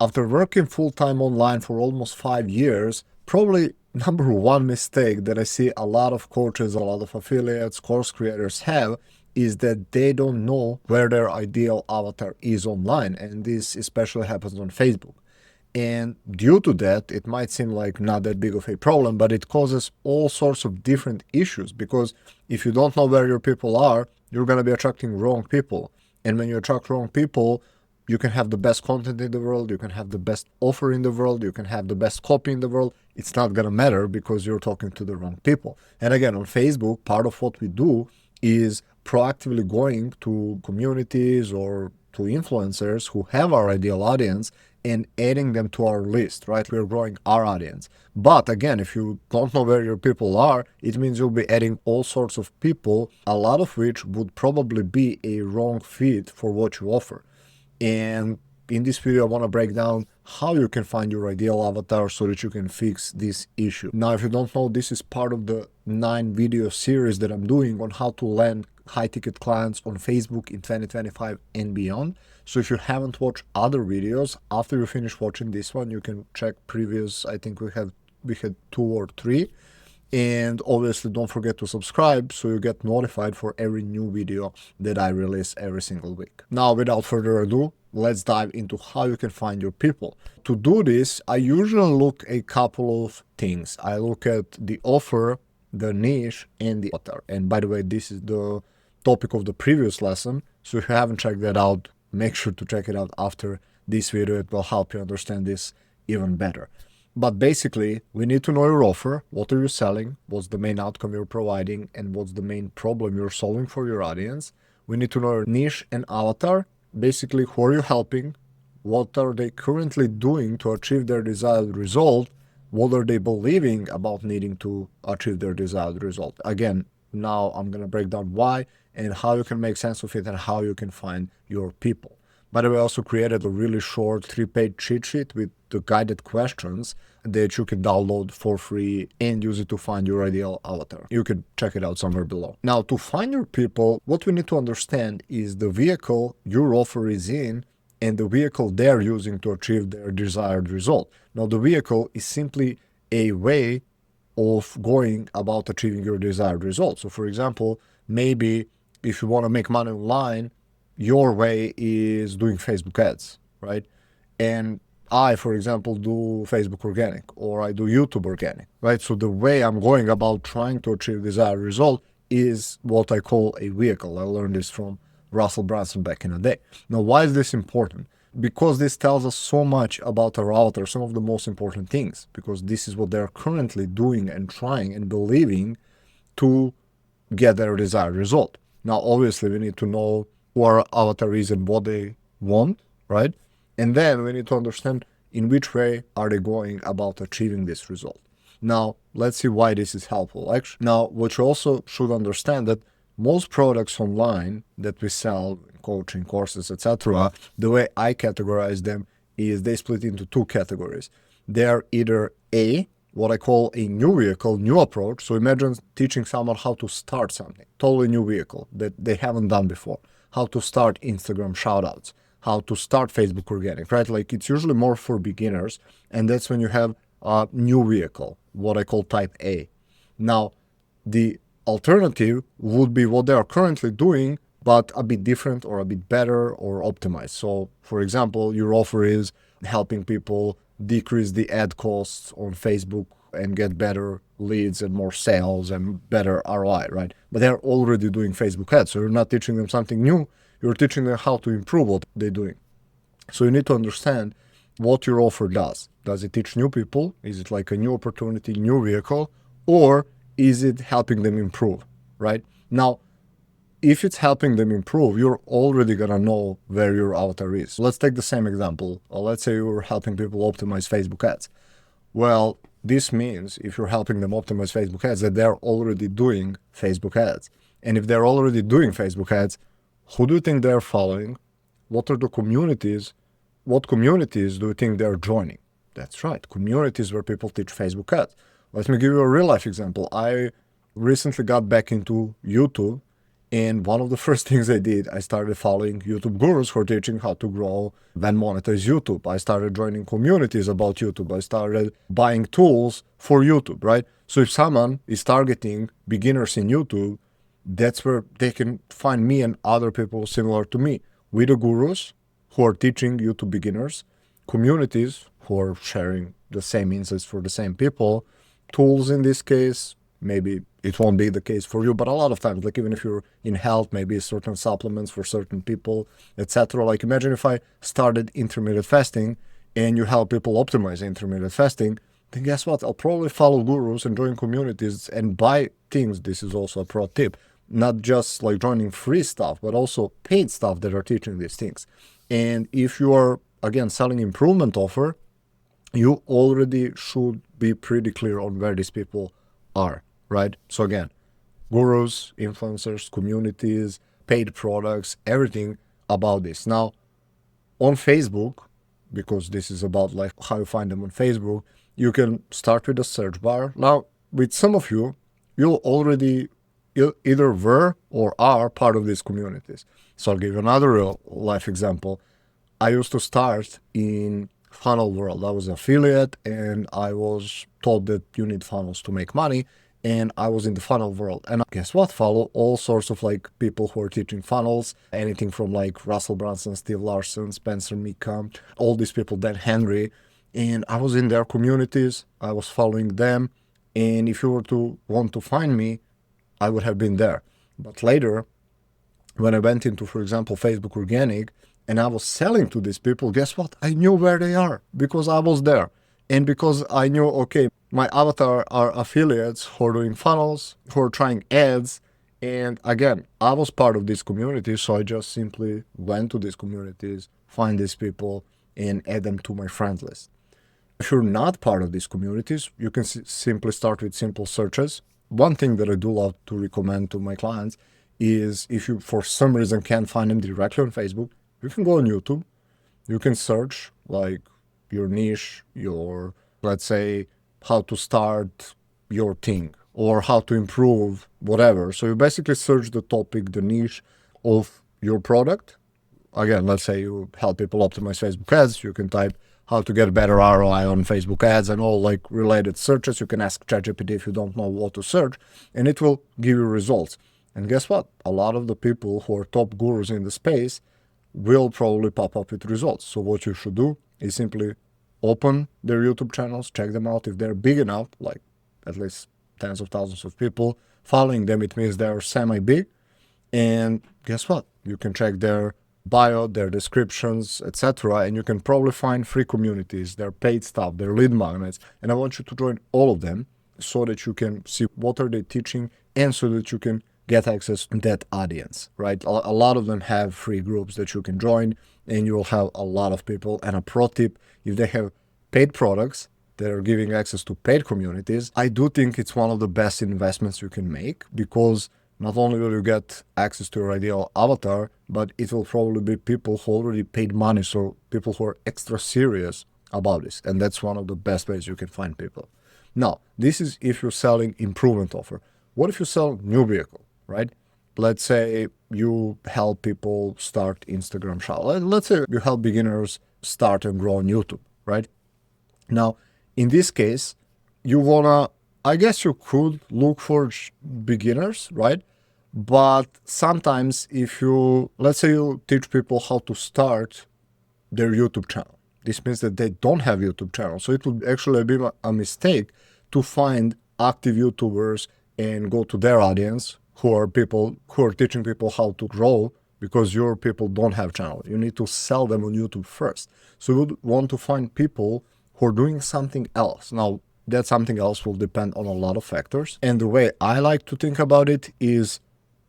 After working full-time online for almost 5 years, probably number one mistake that I see a lot of coaches, a lot of affiliates, course creators have is that they don't know where their ideal avatar is online. And this especially happens on Facebook. And due to that, it might seem like not that big of a problem, but it causes all sorts of different issues, because if you don't know where your people are, you're going to be attracting wrong people. And when you attract wrong people, you can have the best content in the world, you can have the best offer in the world, you can have the best copy in the world. It's not going to matter because you're talking to the wrong people. And again, on Facebook, part of what we do is proactively going to communities or to influencers who have our ideal audience and adding them to our list, right? We're growing our audience. But again, if you don't know where your people are, it means you'll be adding all sorts of people, a lot of which would probably be a wrong fit for what you offer. And in this video, I want to break down how you can find your ideal avatar so that you can fix this issue. Now, if you don't know, this is part of the 9-video series that I'm doing on how to land high-ticket clients on Facebook in 2025 and beyond. So if you haven't watched other videos, after you finish watching this one, you can check previous. I think we had 2 or 3. And obviously don't forget to subscribe so you get notified for every new video that I release every single week. Now, without further ado, let's dive into how you can find your people. To do this, I usually look a couple of things. I look at the offer, the niche, and the avatar. And by the way, this is the topic of the previous lesson. So if you haven't checked that out, make sure to check it out after this video. It will help you understand this even better. But basically, we need to know your offer. What are you selling? What's the main outcome you're providing? And what's the main problem you're solving for your audience? We need to know your niche and avatar. Basically, who are you helping? What are they currently doing to achieve their desired result? What are they believing about needing to achieve their desired result? Again, now I'm going to break down why and how you can make sense of it and how you can find your people. By the way, I also created a really short 3-page cheat sheet with the guided questions that you can download for free and use it to find your ideal avatar. You can check it out somewhere below. Now, to find your people, what we need to understand is the vehicle your offer is in and the vehicle they're using to achieve their desired result. Now, the vehicle is simply a way of going about achieving your desired result. So, for example, maybe if you want to make money online, your way is doing Facebook ads, right? And I, for example, do Facebook organic, or I do YouTube organic, right? So the way I'm going about trying to achieve desired result is what I call a vehicle. I learned this from Russell Brunson back in the day. Now, why is this important? Because this tells us so much about our avatar, some of the most important things, because this is what they're currently doing and trying and believing to get their desired result. Now, obviously, we need to know who our avatar is and what they want, right? And then we need to understand in which way are they going about achieving this result. Now, let's see why this is helpful. Actually, now, what you also should understand that most products online that we sell, coaching, courses, etc., the way I categorize them is they split into 2 categories. They are either A, what I call a new vehicle, new approach. So imagine teaching someone how to start something, totally new vehicle that they haven't done before. How to start Instagram shoutouts, how to start Facebook organic, right? Like it's usually more for beginners. And that's when you have a new vehicle, what I call type A. Now, the alternative would be what they are currently doing, but a bit different or a bit better or optimized. So, for example, your offer is helping people decrease the ad costs on Facebook and get better leads and more sales and better ROI, right? But they're already doing Facebook ads. So you're not teaching them something new. You're teaching them how to improve what they're doing. So you need to understand what your offer does. Does it teach new people? Is it like a new opportunity, new vehicle? Or is it helping them improve, right? Now, if it's helping them improve, you're already going to know where your avatar is. Let's take the same example. Let's say you're helping people optimize Facebook ads. Well, this means if you're helping them optimize Facebook ads, that they're already doing Facebook ads. And if they're already doing Facebook ads, who do you think they're following? What are the communities? What communities do you think they're joining? That's right, communities where people teach Facebook ads. Let me give you a real life example. I recently got back into YouTube, And one of the first things I did, I started following YouTube gurus who are teaching how to grow and monetize YouTube. I started joining communities about YouTube. I started buying tools for YouTube, right? So if someone is targeting beginners in YouTube, that's where they can find me and other people similar to me. We the gurus who are teaching YouTube beginners, communities who are sharing the same insights for the same people, tools in this case, maybe it won't be the case for you, but a lot of times, like even if you're in health, maybe certain supplements for certain people, etc. Like imagine if I started intermittent fasting and you help people optimize intermittent fasting, then guess what? I'll probably follow gurus and join communities and buy things. This is also a pro tip. Not just like joining free stuff, but also paid stuff that are teaching these things. And if you are, again, selling improvement offer, you already should be pretty clear on where these people are, right? So again, gurus, influencers, communities, paid products, everything about this. Now, on Facebook, because this is about like how you find them on Facebook, you can start with the search bar. Now, with some of you, you either were or are part of these communities. So I'll give you another real life example. I used to start in funnel world. I was an affiliate and I was told that you need funnels to make money. And I was in the funnel world. And guess what? Follow all sorts of like people who are teaching funnels, anything from like Russell Brunson, Steve Larson, Spencer Mika, all these people, Dan Henry. And I was in their communities. I was following them. And if you were to want to find me, I would have been there. But later, when I went into, for example, Facebook Organic, and I was selling to these people, guess what? I knew where they are because I was there. And because I knew, okay, my avatar are affiliates who are doing funnels, who are trying ads. And again, I was part of this community, so I just simply went to these communities, find these people, and add them to my friend list. If you're not part of these communities, you can simply start with simple searches. One thing that I do love to recommend to my clients is if you, for some reason, can't find them directly on Facebook, you can go on YouTube. You can search like your niche, your, let's say, how to start your thing or how to improve whatever. So you basically search the topic, the niche of your product. Again, let's say you help people optimize Facebook ads. You can type how to get better ROI on Facebook ads and all like related searches. You can ask ChatGPT if you don't know what to search, and it will give you results. And guess what? A lot of the people who are top gurus in the space will probably pop up with results. So what you should do is simply open their YouTube channels, check them out. If they're big enough, like at least tens of thousands of people following them, it means they're semi-big. And guess what? You can check their bio, their descriptions, etc. And you can probably find free communities, their paid stuff, their lead magnets. And I want you to join all of them so that you can see what are they teaching and so that you can get access to that audience, right? A lot of them have free groups that you can join and you will have a lot of people. And a pro tip, if they have paid products that are giving access to paid communities, I do think it's one of the best investments you can make because not only will you get access to your ideal avatar, but it will probably be people who already paid money, so people who are extra serious about this. And that's one of the best ways you can find people. Now, this is if you're selling improvement offer. What if you sell new vehicle, right? Let's say you help people start Instagram shop. Let's say you help beginners start and grow on YouTube, right? Now, in this case, you wanna, I guess you could look for beginners, right? But sometimes if you, let's say you teach people how to start their YouTube channel, this means that they don't have YouTube channel. So it would actually be a mistake to find active YouTubers and go to their audience who are people who are teaching people how to grow because your people don't have channel. You need to sell them on YouTube first. So you would want to find people who are doing something else. Now, that something else will depend on a lot of factors. And the way I like to think about it is,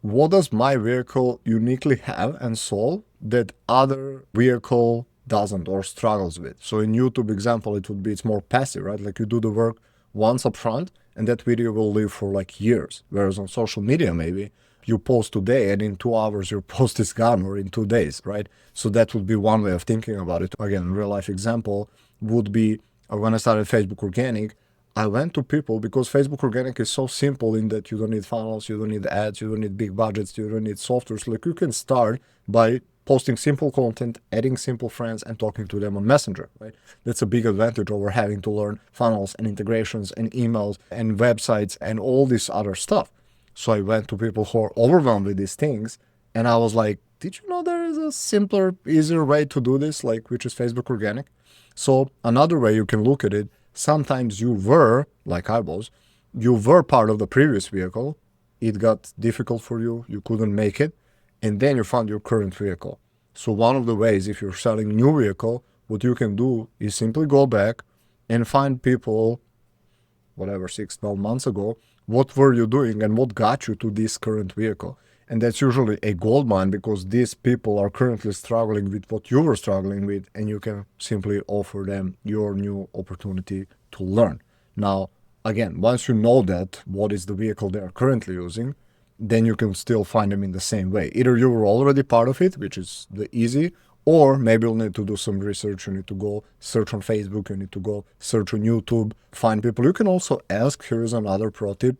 what does my vehicle uniquely have and solve that other vehicle doesn't or struggles with? So in YouTube example, it would be, it's more passive, right? Like you do the work once up front and that video will live for like years. Whereas on social media, maybe you post today and in 2 hours your post is gone, or in 2 days, right? So that would be one way of thinking about it. Again, real life example would be when I started Facebook Organic, I went to people because Facebook organic is so simple in that you don't need funnels, you don't need ads, you don't need big budgets, you don't need software. So like you can start by posting simple content, adding simple friends, and talking to them on Messenger, right? That's a big advantage over having to learn funnels and integrations and emails and websites and all this other stuff. So I went to people who are overwhelmed with these things, and I was like, did you know there is a simpler, easier way to do this, like which is Facebook organic? So another way you can look at it, sometimes you were, like I was, you were part of the previous vehicle, it got difficult for you, you couldn't make it, and then you found your current vehicle. So one of the ways, if you're selling new vehicle, what you can do is simply go back and find people, whatever, 6-12 months ago, what were you doing and what got you to this current vehicle. And that's usually a gold mine because these people are currently struggling with what you were struggling with, and you can simply offer them your new opportunity to learn. Now, again, once you know that, what is the vehicle they are currently using, then you can still find them in the same way. Either you were already part of it, which is the easy, or maybe you'll need to do some research. You need to go search on Facebook, you need to go search on YouTube, find people. You can also ask, here is another pro tip,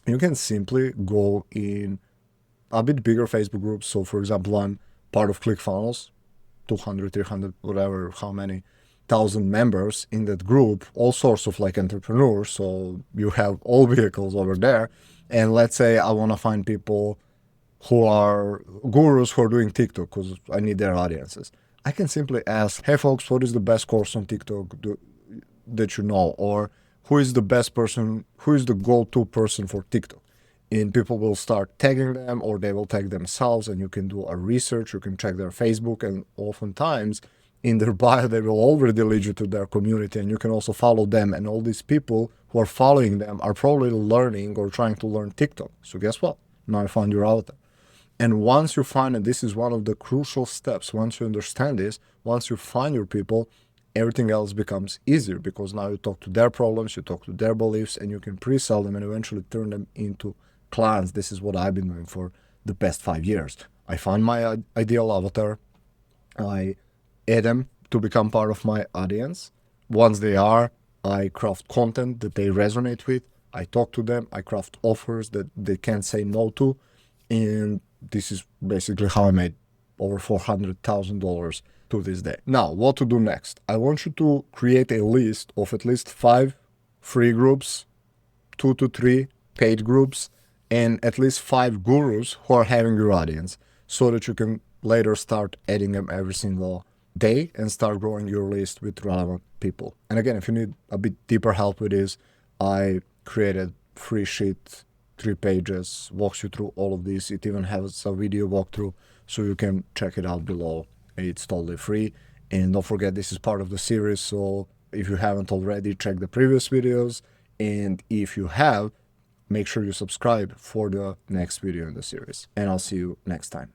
you can simply go in a bit bigger Facebook groups. So for example, I'm part of ClickFunnels, 200, 300, whatever, how many thousand members in that group, all sorts of like entrepreneurs. So you have all vehicles over there. And let's say I want to find people who are gurus who are doing TikTok because I need their audiences. I can simply ask, hey folks, what is the best course on TikTok that you know? Or who is the best person, who is the go-to person for TikTok? And people will start tagging them, or they will tag themselves, and you can do a research, you can check their Facebook, and oftentimes in their bio they will already lead you to their community, and you can also follow them, and all these people who are following them are probably learning or trying to learn TikTok. So guess what? Now you found your avatar. And once you find it, this is one of the crucial steps. Once you understand this, once you find your people, everything else becomes easier because now you talk to their problems, you talk to their beliefs, and you can pre-sell them and eventually turn them into clients. This is what I've been doing for the past 5 years. I find my ideal avatar, I add them to become part of my audience. Once they are, I craft content that they resonate with, I talk to them, I craft offers that they can't say no to, and this is basically how I made over $400,000 to this day. Now, what to do next? I want you to create a list of at least 5 free groups, 2 to 3 paid groups, and at least 5 gurus who are having your audience so that you can later start adding them every single day and start growing your list with relevant people. And again, if you need a bit deeper help with this, I created free sheet, 3 pages, walks you through all of this. It even has a video walkthrough, so you can check it out below. It's totally free. And don't forget, this is part of the series, so if you haven't already, check the previous videos. And if you have, make sure you subscribe for the next video in the series. And I'll see you next time.